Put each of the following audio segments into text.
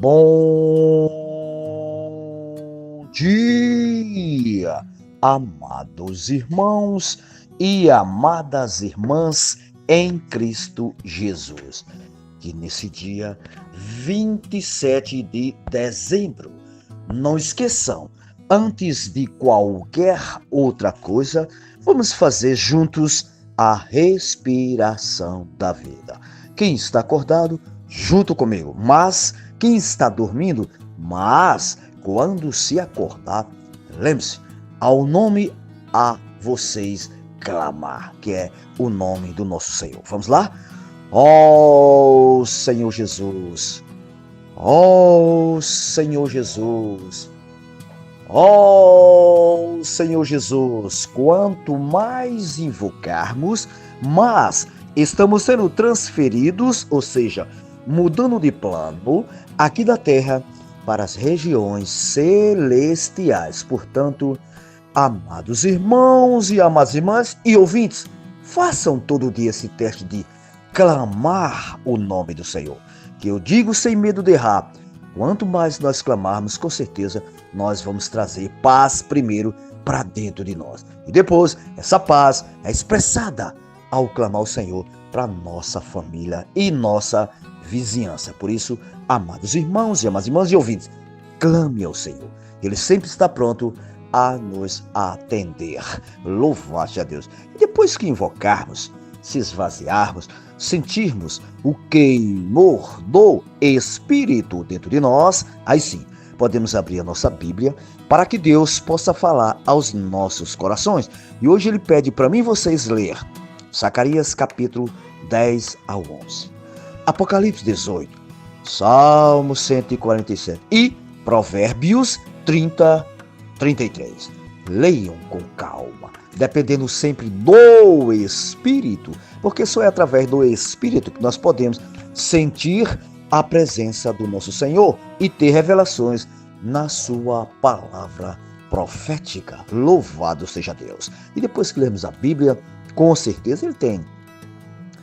Bom dia, amados irmãos e amadas irmãs em Cristo Jesus. Que nesse dia 27 de dezembro, não esqueçam, antes de qualquer outra coisa, vamos fazer juntos a respiração da vida. Quem está acordado, junto comigo, mas quem está dormindo, mas quando se acordar, lembre-se, ao nome a vocês clamar, que é o nome do nosso Senhor. Vamos lá? Ó Senhor Jesus, ó Senhor Jesus, ó Senhor Jesus, quanto mais invocarmos, mas estamos sendo transferidos, ou seja, mudando de plano aqui da terra para as regiões celestiais. Portanto, amados irmãos e amadas irmãs e ouvintes, façam todo dia esse teste de clamar o nome do Senhor, que eu digo sem medo de errar. Quanto mais nós clamarmos, com certeza nós vamos trazer paz primeiro para dentro de nós. E depois, essa paz é expressada ao clamar o Senhor para nossa família e nossa vizinhança. Por isso, amados irmãos e amadas irmãs e ouvintes, clame ao Senhor. Ele sempre está pronto a nos atender. Louvado seja Deus. E depois que invocarmos, se esvaziarmos, sentirmos o queimor do Espírito dentro de nós, aí sim, podemos abrir a nossa Bíblia para que Deus possa falar aos nossos corações. E hoje ele pede para mim e vocês ler Zacarias capítulo 10 ao 11, Apocalipse 18, Salmo 147 e Provérbios 30, 33. Leiam com calma, dependendo sempre do Espírito, porque só é através do Espírito que nós podemos sentir a presença do nosso Senhor e ter revelações na sua palavra profética. Louvado seja Deus. E depois que lermos a Bíblia, com certeza ele tem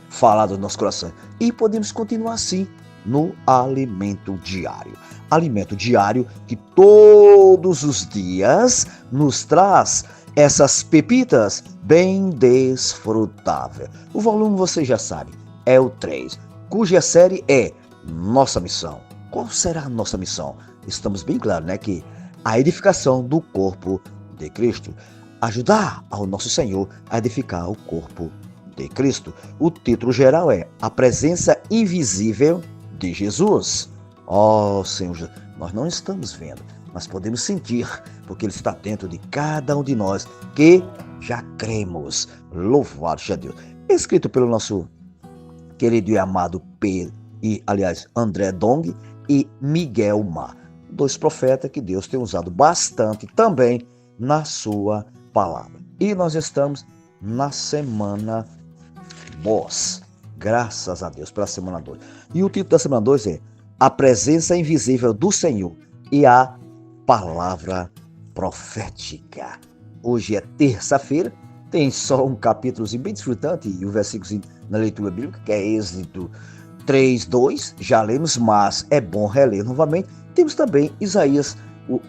falado no nosso coração. E podemos continuar assim no alimento diário. Alimento diário que todos os dias nos traz essas pepitas bem desfrutáveis. O volume você já sabe, é o 3, cuja série é Nossa Missão. Qual será a nossa missão? Estamos bem claros, né, que a edificação do corpo de Cristo, ajudar ao nosso Senhor a edificar o corpo de Cristo. O título geral é A Presença Invisível de Jesus. Ó Senhor Jesus, nós não estamos vendo, mas podemos sentir, porque Ele está dentro de cada um de nós que já cremos. Louvado seja Deus. Escrito pelo nosso querido e amado André Dong e Miguel Ma, dois profetas que Deus tem usado bastante também na sua palavra. E nós estamos na semana 2, graças a Deus pela semana 2. E o título da semana 2 é A Presença Invisível do Senhor e a Palavra Profética. Hoje é terça-feira, tem só um capítulozinho bem desfrutante e o versículo na leitura bíblica, que é Êxodo 3:2, já lemos, mas é bom reler novamente. Temos também Isaías,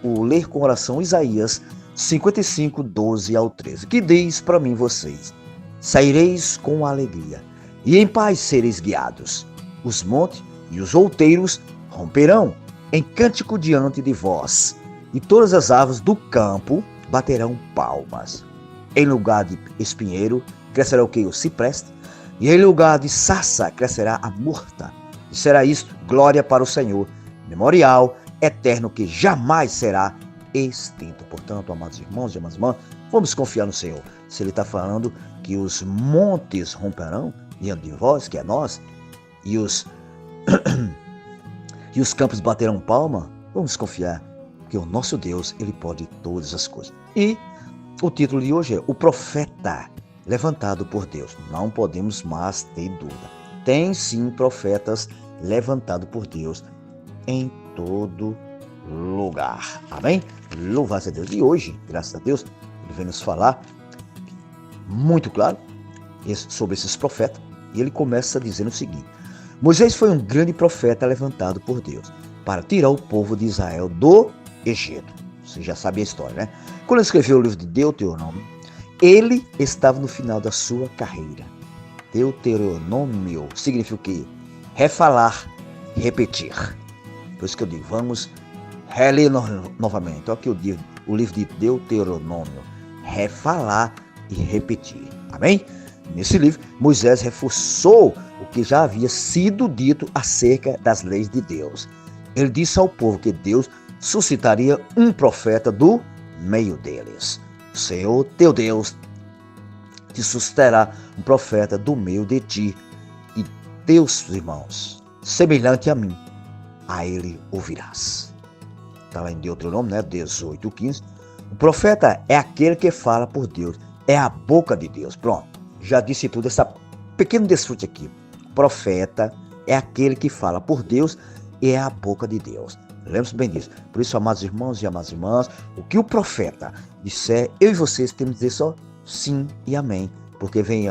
o ler com oração, Isaías 55:12 ao 13, que diz para mim vocês: saireis com alegria e em paz sereis guiados. Os montes e os outeiros romperão em cântico diante de vós, e todas as árvores do campo baterão palmas. Em lugar de espinheiro crescerá o que? O cipreste, e em lugar de sarça crescerá a murta. E será isto glória para o Senhor, memorial eterno que jamais será extinto. Portanto, amados irmãos e amadas irmãs, vamos confiar no Senhor. Se Ele está falando que os montes romperão diante de vós, que é nós, e os campos baterão palma, vamos confiar que o nosso Deus, Ele pode todas as coisas. E o título de hoje é O Profeta Levantado por Deus. Não podemos mais ter dúvida. Tem sim profetas levantados por Deus em todo lugar. Amém? Louvado seja Deus. E hoje, graças a Deus, Ele vem nos falar muito claro sobre esses profetas. E ele começa dizendo o seguinte: Moisés foi um grande profeta levantado por Deus para tirar o povo de Israel do Egito. Você já sabe a história, né? Quando ele escreveu o livro de Deuteronômio, ele estava no final da sua carreira. Deuteronômio significa o quê? Refalar, repetir. Por isso que eu digo, vamos reler novamente. Olha aqui o livro de Deuteronômio. Refalar e repetir. Amém? Nesse livro, Moisés reforçou o que já havia sido dito acerca das leis de Deus. Ele disse ao povo que Deus suscitaria um profeta do meio deles. O Senhor, teu Deus, te suscitará um profeta do meio de ti e teus irmãos, semelhante a mim, a ele ouvirás. Está lá em Deuteronômio, 18:15. O profeta é aquele que fala por Deus, é a boca de Deus. Pronto, já disse tudo, essa pequeno desfrute aqui. O profeta é aquele que fala por Deus e é a boca de Deus. Lembre-se bem disso. Por isso, amados irmãos e amadas irmãs, o que o profeta disser, eu e vocês temos que dizer só sim e amém, porque vem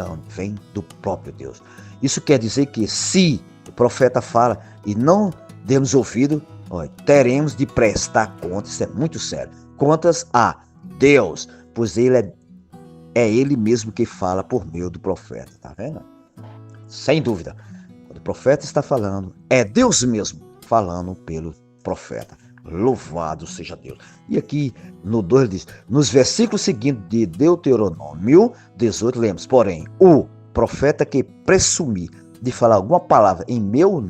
do próprio Deus. Isso quer dizer que se o profeta fala e não demos ouvido, teremos de prestar contas, isso é muito sério, contas a Deus, pois ele é ele mesmo que fala por meio do profeta, tá vendo? Sem dúvida, quando o profeta está falando, é Deus mesmo falando pelo profeta. Louvado seja Deus. E aqui no 2 ele diz, nos versículos seguintes de Deuteronômio 18, lemos, porém, o profeta que presumir de falar alguma palavra em meu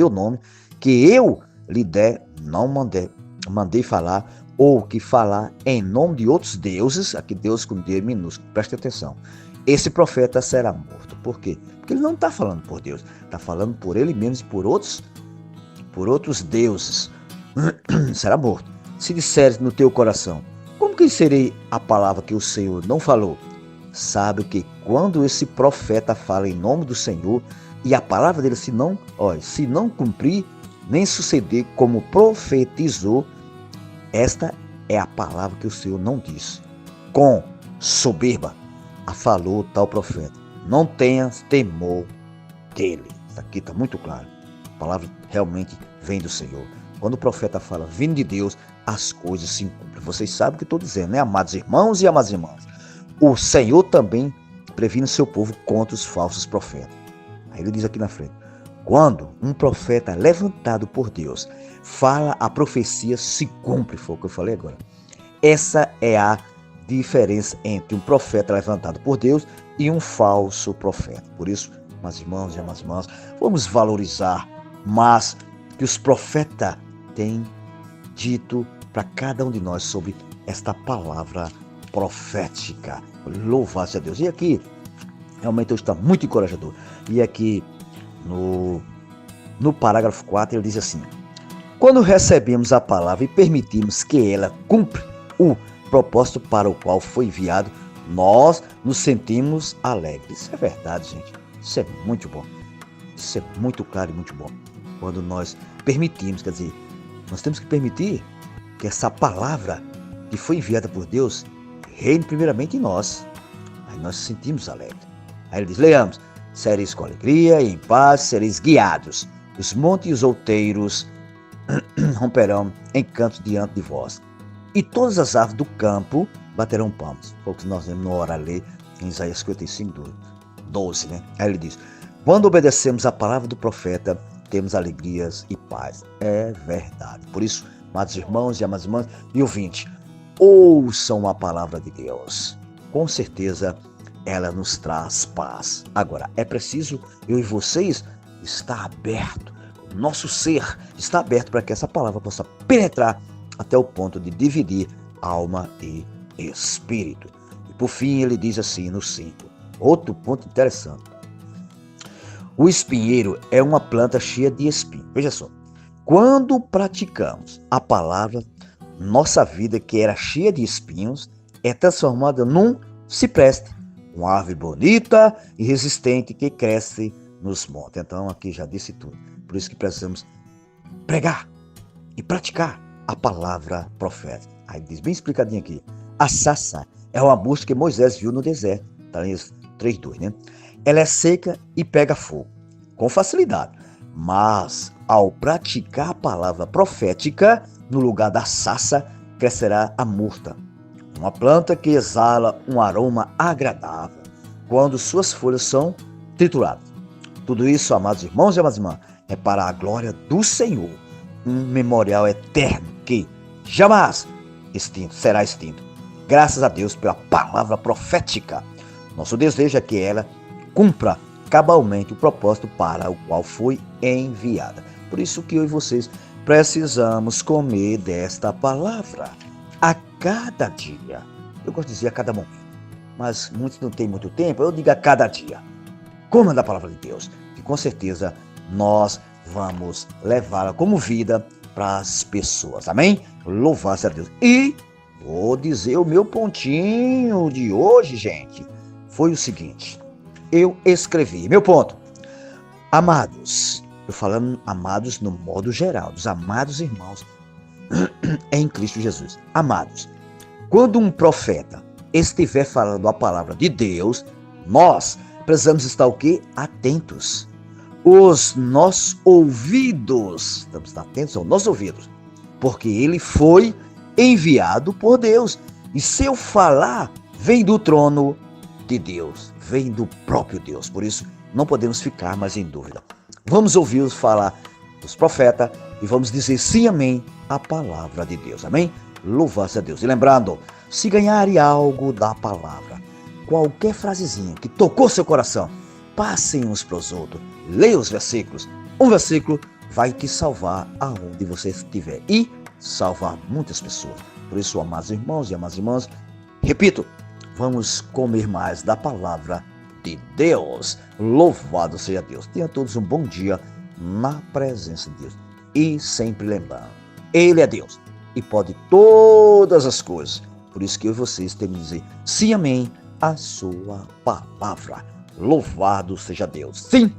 nome, que eu lhe der, não mandei falar, ou que falar em nome de outros deuses, aqui Deus com D minúsculo, preste atenção, esse profeta será morto. Por quê? Porque ele não está falando por Deus, está falando por ele mesmo e por outros deuses. Será morto. Se disseres no teu coração, como que serei a palavra que o Senhor não falou? Sabe que quando esse profeta fala em nome do Senhor e a palavra dele se não cumprir, nem suceder como profetizou, esta é a palavra que o Senhor não disse. Com soberba a falou tal profeta. Não tenhas temor dele. Isso aqui está muito claro. A palavra realmente vem do Senhor. Quando o profeta fala, vindo de Deus, as coisas se cumprem. Vocês sabem o que estou dizendo, né, amados irmãos e amadas irmãs? O Senhor também previne o seu povo contra os falsos profetas. Aí ele diz aqui na frente, quando um profeta levantado por Deus fala, a profecia se cumpre, foi o que eu falei agora. Essa é a diferença entre um profeta levantado por Deus e um falso profeta. Por isso, amados irmãos e amadas irmãs, vamos valorizar mais que os profetas têm dito para cada um de nós sobre esta palavra profética. Louvado seja Deus. E aqui, realmente hoje está muito encorajador. E aqui, no parágrafo 4, ele diz assim, quando recebemos a palavra e permitimos que ela cumpra o propósito para o qual foi enviado, nós nos sentimos alegres. Isso é verdade, gente. Isso é muito bom. Isso é muito claro e muito bom. Quando nós permitimos, quer dizer, nós temos que permitir que essa palavra que foi enviada por Deus reine primeiramente em nós. Aí nós nos sentimos alegres. Aí ele diz, leamos, sereis com alegria e em paz sereis guiados. Os montes e os outeiros romperão em cantos diante de vós. E todas as árvores do campo baterão palmas. Foi o que nós vemos na hora a ler em Isaías 55:12, né? Aí ele diz, quando obedecemos a palavra do profeta, temos alegrias e paz. É verdade. Por isso, amados irmãos e amadas irmãs e ouvintes, ouçam a palavra de Deus. Com certeza, ela nos traz paz. Agora, é preciso eu e vocês estar aberto. O nosso ser está aberto para que essa palavra possa penetrar até o ponto de dividir alma e espírito. E por fim, ele diz assim no 5. Outro ponto interessante. O espinheiro é uma planta cheia de espinhos. Veja só, quando praticamos a palavra, nossa vida que era cheia de espinhos é transformada num cipreste, uma árvore bonita e resistente que cresce nos montes. Então aqui já disse tudo. Por isso que precisamos pregar e praticar a palavra profética. Aí diz bem explicadinho aqui. A sassa é uma bucha que Moisés viu no deserto. Está em 3:2, né? Ela é seca e pega fogo com facilidade, Mas, ao praticar a palavra profética, no lugar da sarça, crescerá a murta, uma planta que exala um aroma agradável quando suas folhas são trituradas. Tudo isso, amados irmãos e amadas irmãs, é para a glória do Senhor, um memorial eterno que jamais será extinto. Graças a Deus pela palavra profética. Nosso desejo é que ela cumpra cabalmente o propósito para o qual foi enviada. Por isso que eu e vocês precisamos comer desta palavra a cada dia. Eu gosto de dizer a cada momento, mas muitos não têm muito tempo, eu digo a cada dia. Coma da palavra de Deus, que com certeza nós vamos levá-la como vida para as pessoas. Amém? Louvado a Deus. E vou dizer o meu pontinho de hoje, gente. Foi o seguinte. Eu escrevi, meu ponto. Amados, eu falando amados no modo geral, dos amados irmãos em Cristo Jesus. Amados, quando um profeta estiver falando a palavra de Deus, nós precisamos estar o quê? Atentos. Os nossos ouvidos, estamos atentos aos nossos ouvidos, porque ele foi enviado por Deus. E seu falar vem do trono de Deus, vem do próprio Deus. Por isso, não podemos ficar mais em dúvida. Vamos ouvir falar dos profetas e vamos dizer sim, amém, a palavra de Deus. Amém? Louvado a Deus. E lembrando, se ganharem algo da palavra, qualquer frasezinha que tocou seu coração, passem uns para os outros, leia os versículos. Um versículo vai te salvar aonde você estiver e salvar muitas pessoas. Por isso, amados irmãos e amadas irmãs, repito, vamos comer mais da palavra de Deus. Louvado seja Deus. Tenha todos um bom dia na presença de Deus. E sempre lembrando, Ele é Deus e pode todas as coisas. Por isso que eu e vocês temos que dizer sim, amém, a sua palavra. Louvado seja Deus. Sim.